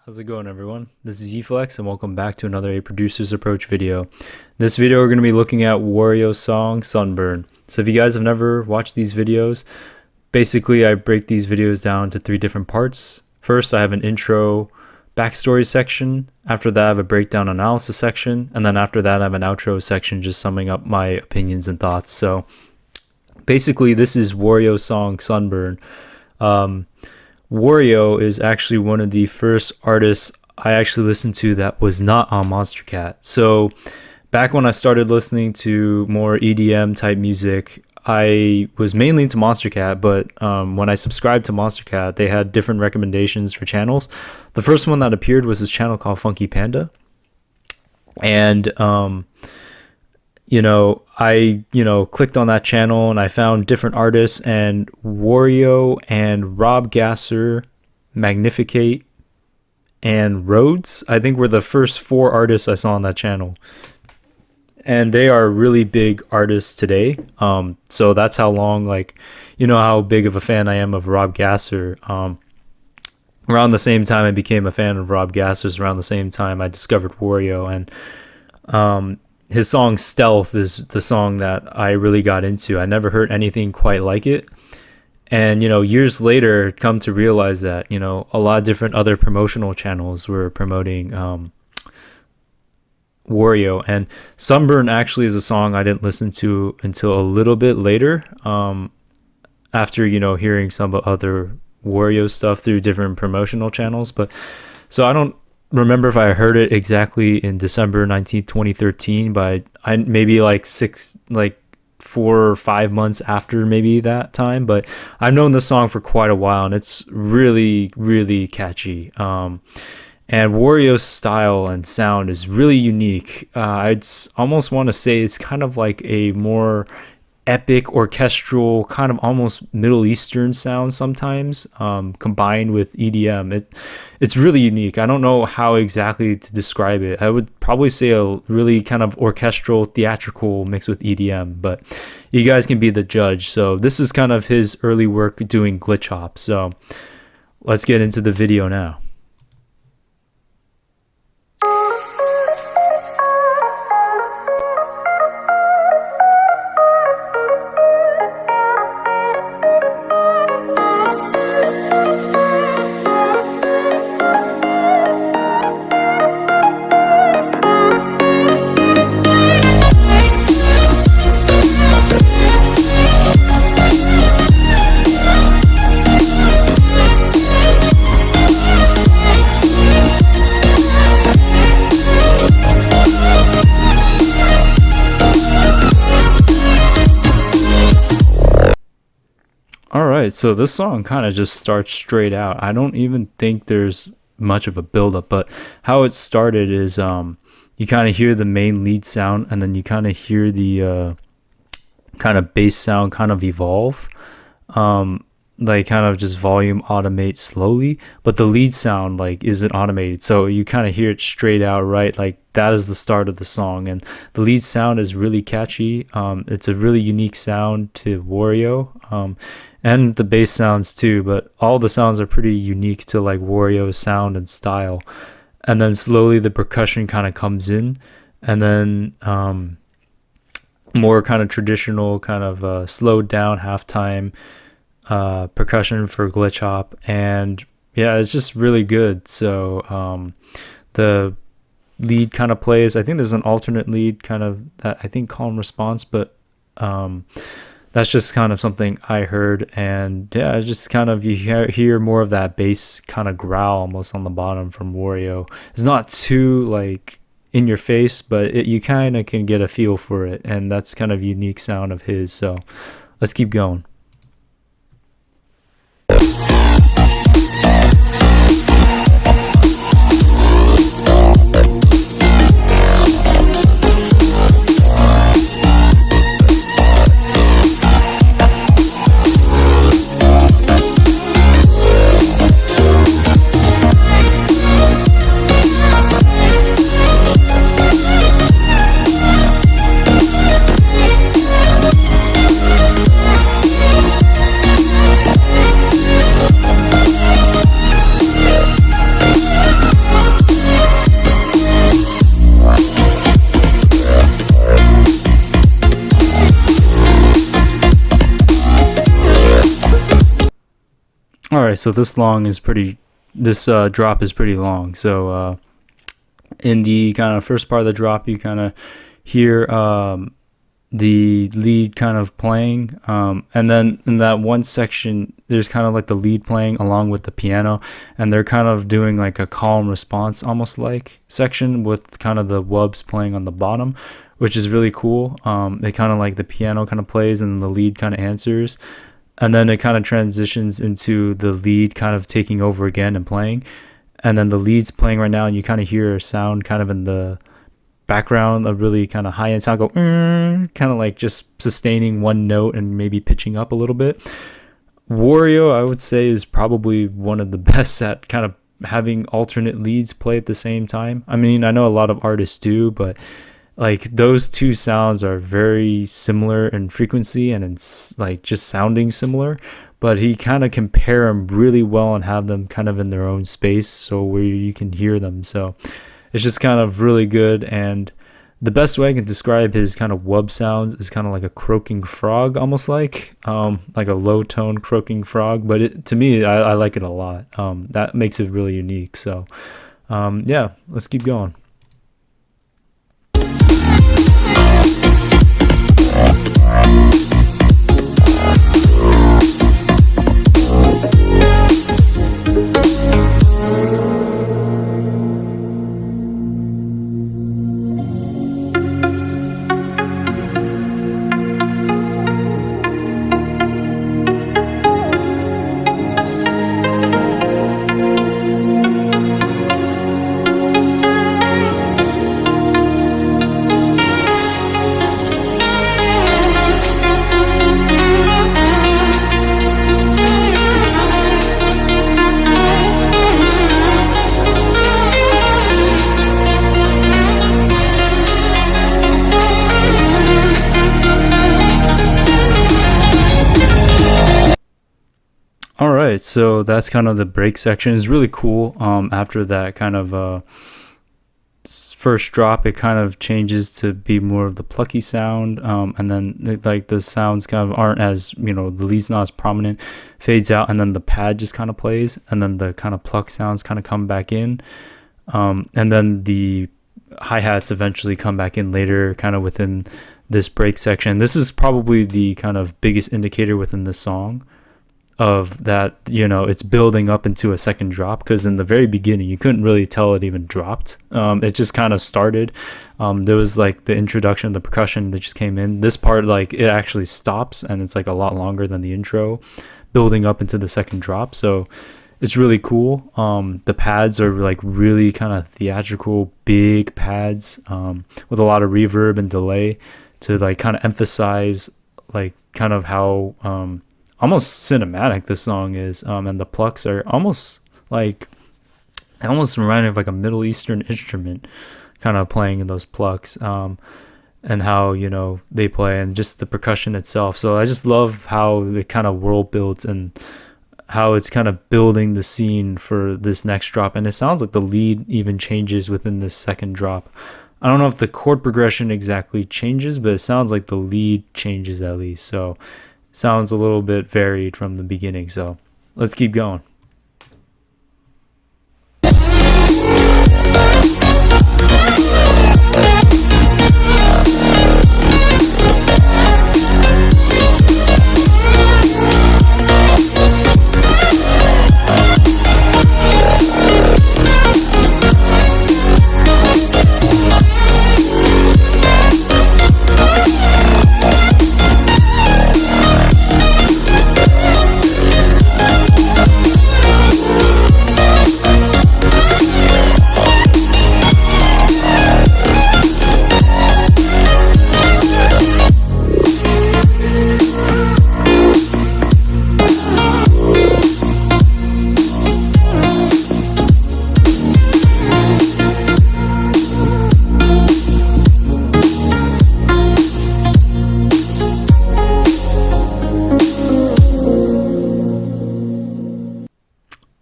How's it going, everyone? This is Eflex and welcome back to another A Producer's Approach video. In this video we're going to be looking at Warriyo's song Sunburn. So if you guys have never watched these videos, basically I break these videos down to 3 different parts. First I have an intro backstory section, after that I have a breakdown analysis section, and then after that I have an outro section just summing up my opinions and thoughts. So basically this is Warriyo's song Sunburn. Warriyo is actually one of the first artists I actually listened to that was not on Monstercat. So back when I started listening to more EDM type music, I was mainly into Monstercat, but when I subscribed to Monstercat, they had different recommendations for channels. The first one that appeared was this channel called Funky Panda. And I clicked on that channel and I found different artists, and Warriyo and Rob Gasser, Magnificate, and Rhodes, I think, were the first 4 artists I saw on that channel. And they are really big artists today. So that's how long, how big of a fan I am of Rob Gasser. Around the same time I became a fan of Rob Gasser's, around the same time I discovered Warriyo, and his song Stealth is the song that I really got into. I never heard anything quite like it. And, years later, come to realize that, a lot of different other promotional channels were promoting Warriyo. And Sunburn actually is a song I didn't listen to until a little bit later, after, hearing some other Warriyo stuff through different promotional channels. But so I don't remember if I heard it exactly in December 19th, 2013, but I maybe 4 or 5 months after maybe that time. But I've known this song for quite a while, and it's really, really catchy. And Warriyo's style and sound is really unique. I'd almost want to say it's kind of like a more epic orchestral, kind of almost Middle Eastern sound sometimes, combined with EDM. It's really unique. I don't know how exactly to describe it. I would probably say a really kind of orchestral, theatrical mix with EDM, but you guys can be the judge. So this is kind of his early work doing glitch hop. So let's get into the video now. Alright, so this song kind of just starts straight out. I don't even think there's much of a build-up, but how it started is you kind of hear the main lead sound, and then you kind of hear the kind of bass sound kind of evolve. Kind of just volume automate slowly, but the lead sound isn't automated, so you kind of hear it straight out, right? That is the start of the song, and the lead sound is really catchy. It's a really unique sound to Warriyo, and the bass sounds too, but all the sounds are pretty unique to Warriyo's sound and style. And then slowly the percussion kind of comes in, and then more kind of traditional, kind of slowed down halftime percussion for glitch hop, and yeah, it's just really good. So the lead kind of plays. I think there's an alternate lead kind of that I think calm response, but that's just kind of something I heard, and yeah, it's just kind of you hear more of that bass kind of growl almost on the bottom from Warriyo. It's not too in your face, but you kind of can get a feel for it, and that's kind of unique sound of his. So let's keep going. right, so this drop is pretty long. So in the kind of first part of the drop, you kind of hear the lead kind of playing, and then in that one section there's kind of like the lead playing along with the piano, and they're kind of doing like a call and response almost like section with kind of the wubs playing on the bottom, which is really cool. They kind of like the piano kind of plays and the lead kind of answers, and then it kind of transitions into the lead kind of taking over again and playing, and then the lead's playing right now, and you kind of hear a sound kind of in the background, a really kind of high end sound go kind of like just sustaining one note and maybe pitching up a little bit. Warriyo, I would say, is probably one of the best at kind of having alternate leads play at the same time. I mean, I know a lot of artists do, but like those two sounds are very similar in frequency and it's like just sounding similar, but he kind of can pair them really well and have them kind of in their own space so where you can hear them. So it's just kind of really good, and the best way I can describe his kind of wub sounds is kind of like a croaking frog, almost like a low tone croaking frog. But to me, I like it a lot. That makes it really unique. So yeah, let's keep going. All right, so that's kind of the break section. It's really cool. After that kind of first drop, it kind of changes to be more of the plucky sound, and then like the sounds kind of aren't as, the lead's not as prominent, fades out, and then the pad just kind of plays, and then the kind of pluck sounds kind of come back in, and then the hi-hats eventually come back in later, kind of within this break section. This is probably the kind of biggest indicator within the song of that, it's building up into a second drop, because in the very beginning you couldn't really tell it even dropped. It just kind of started. There was like the introduction, the percussion that just came in. This part, like, it actually stops, and it's like a lot longer than the intro, building up into the second drop. So it's really cool. The pads are like really kind of theatrical, big pads, with a lot of reverb and delay to like kind of emphasize like kind of how almost cinematic this song is, and the plucks are almost remind me of like a Middle Eastern instrument kind of playing in those plucks, and how they play, and just the percussion itself. So I just love how it kind of world builds and how it's kind of building the scene for this next drop, and it sounds like the lead even changes within this second drop. I don't know if the chord progression exactly changes, but it sounds like the lead changes at least. So sounds a little bit varied from the beginning. So let's keep going.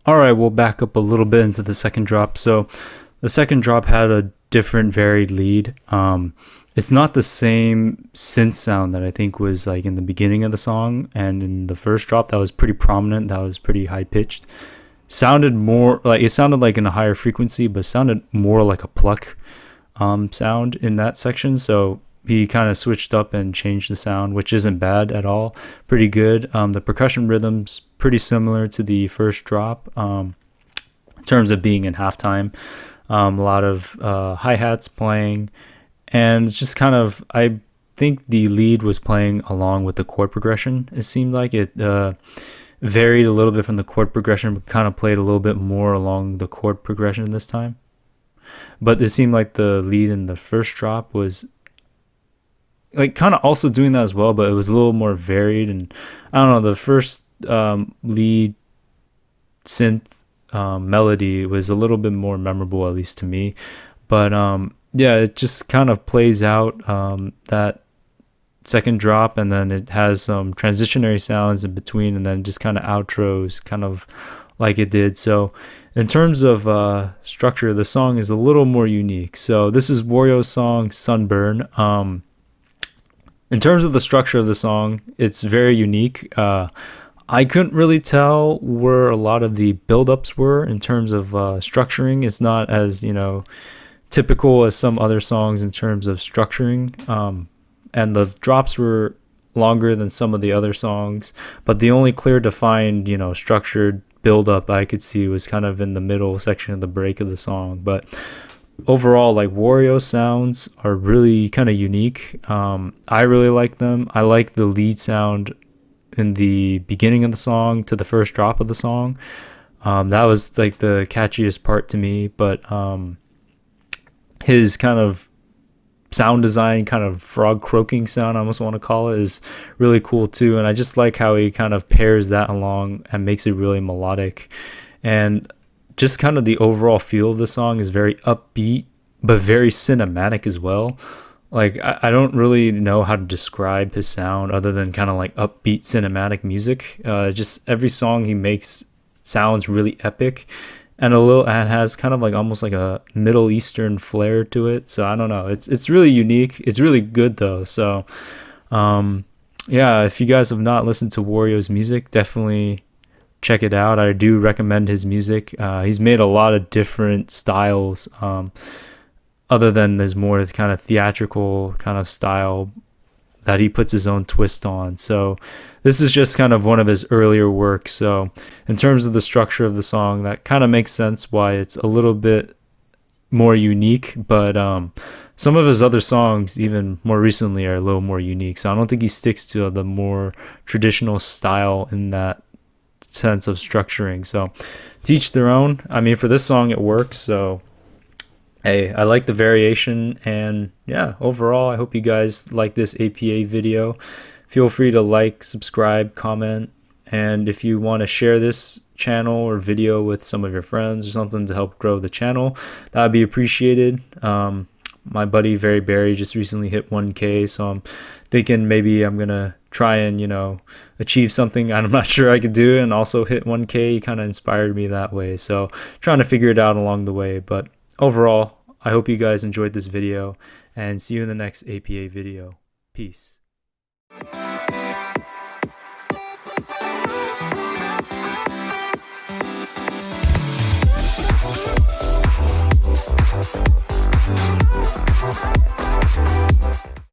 All right, we'll back up a little bit into the second drop. So the second drop had a different varied lead. it's not the same synth sound that I think was like in the beginning of the song and in the first drop that was pretty prominent, that was pretty high pitched. Sounded more like it sounded like in a higher frequency, but sounded more like a pluck sound in that section. So he kind of switched up and changed the sound, which isn't bad at all. Pretty good. The percussion rhythm's pretty similar to the first drop in terms of being in halftime. A lot of hi-hats playing, and it's just kind of, I think the lead was playing along with the chord progression. It seemed like it varied a little bit from the chord progression, but kind of played a little bit more along the chord progression this time. But it seemed like the lead in the first drop was like kind of also doing that as well, but it was a little more varied. And I don't know, the first lead synth melody was a little bit more memorable, at least to me. But yeah, it just kind of plays out that second drop, and then it has some transitionary sounds in between, and then just kind of outros kind of like it did. So in terms of structure, the song is a little more unique. So this is Warriyo's song Sunburn. In terms of the structure of the song, it's very unique. I couldn't really tell where a lot of the build-ups were in terms of structuring. It's not as, typical as some other songs in terms of structuring. And the drops were longer than some of the other songs, but the only clear defined, structured build-up I could see was kind of in the middle section of the break of the song. But overall, like, Warriyo sounds are really kind of unique. I really like them. I like the lead sound in the beginning of the song to the first drop of the song. That was like the catchiest part to me. But his kind of sound design, kind of frog croaking sound, I almost want to call it, is really cool too. And I just like how he kind of pairs that along and makes it really melodic. And just kind of the overall feel of the song is very upbeat, but very cinematic as well. Like, I don't really know how to describe his sound other than kind of like upbeat cinematic music. Just every song he makes sounds really epic, and has kind of like almost like a Middle Eastern flair to it. So I don't know. It's really unique. It's really good though. So yeah, if you guys have not listened to Warriyo's music, definitely check it out. I do recommend his music. He's made a lot of different styles, other than this more kind of theatrical kind of style that he puts his own twist on. So this is just kind of one of his earlier works. So in terms of the structure of the song, that kind of makes sense why it's a little bit more unique. But some of his other songs, even more recently, are a little more unique. So I don't think he sticks to the more traditional style in that sense of structuring. So to each their own. I mean, for this song it works. So hey, I like the variation. And yeah, overall, I hope you guys like this APA video. Feel free to like, subscribe, comment, and if you want to share this channel or video with some of your friends or something to help grow the channel, that would be appreciated. My buddy Very Berry just recently hit 1K, so I'm thinking maybe I'm gonna try and achieve something I'm not sure I could do and also hit 1K. He kind of inspired me that way, so trying to figure it out along the way. But overall, I hope you guys enjoyed this video, and see you in the next APA video. Peace. Okay.